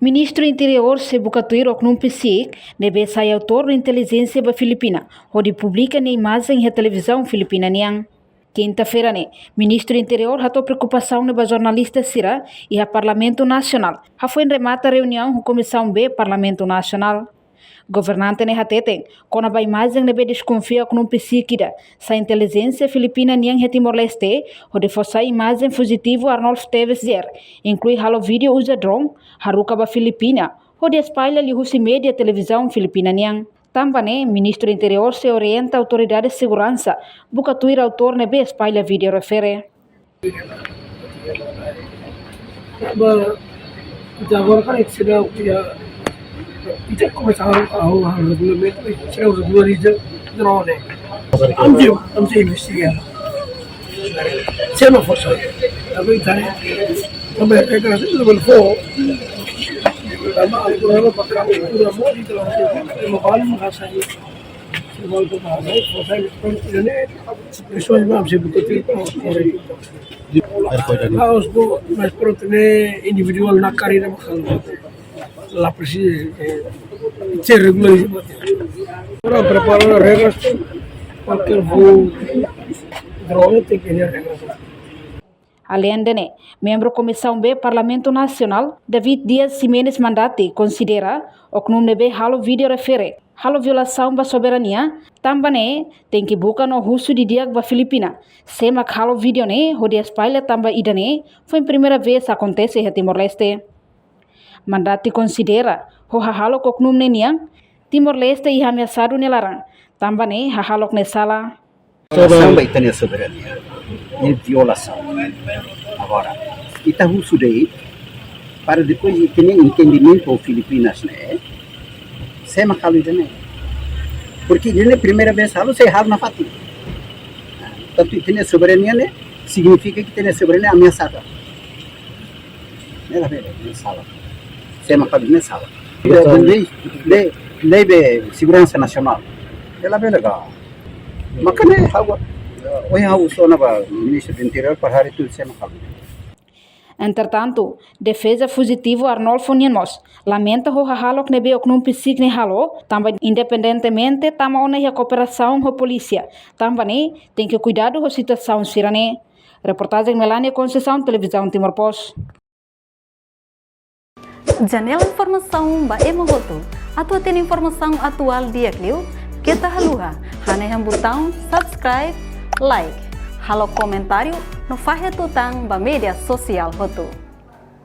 Ministro Interior se Bukatuir Oknum Psik deve sair autor da inteligência da Filipina, onde publica na imagem da televisão filipina niang. Quinta-feira, Ministro Interior hatou preocupação na jornalista Sira e a Parlamento Nacional. Foi em remata a reunião da Comissão B Parlamento Nacional. Governante ne hateten, com a imagem nebe desconfia com psíquida, sa inteligência filipina niang Timor-Leste, onde fosse a imagem fugitivo Arnold Teves Zer, inclui halo vídeo usa drone, haruka ba Filipina, onde espalha li husi media televisão filipina niang. Também, Ministro Interior se orienta a autoridades de segurança, Bukatuir autor nebe espalha vídeo refere. Jagoan itu sudah tidak começaram a regulamento, tiraram os regulariza drone. Vamos investigar. Se não for só, também também regra level 4. Também algo para cá, pura mori então, uma vale massa aí. Se vai para lá, vai para internet. Pessoas vão se botar harus mas pronto né individual na carreira lá precisa ser regularizado. Para preparar as regras qualquer voo drone tem que ter regras. Além de membro Comissão B Parlamento Nacional, David Dias Ximenes Mandati considera oknum nebe halo vídeo refere halo violação da soberania, também tem que buscar no russo de diag da Filipina. Sema halo vídeo onde espalha também idane, foi a primeira vez acontece em Timor-Leste. Mandati considera ho halo koknum niang Timor-Leste e ameaçado nelarang, também halo nesala. Samba itania soberania e violação. Agora, Itaú Sudei, para depois de ter entendimento aos Filipinas, né? Sem macalo de porque ele é a primeira vez que você errado na fatia. Tanto que tem soberania, né? Significa que tem soberania ameaçada. Não é verdade, não sala. Sem macalo de sala. Lei de segurança nacional. Ela é legal. Makanya hawa só na Ministro do Interior para hari itu sem macalo. Entretanto, defesa fugitivo Arnolfo Niemos lamenta o halok nebe oknum psik ne halo, também independentemente tama ona a cooperação com a polícia. Também tem que cuidar da situação sirane. Reportagem Melania Conceição, Televisão Timor Post. Janela informação ba emogoto. Atua tem informação atual dia kliu. Kita haluha, haneham botão subscribe, like, halo comentário no fahe tutang ba media sosial hotu.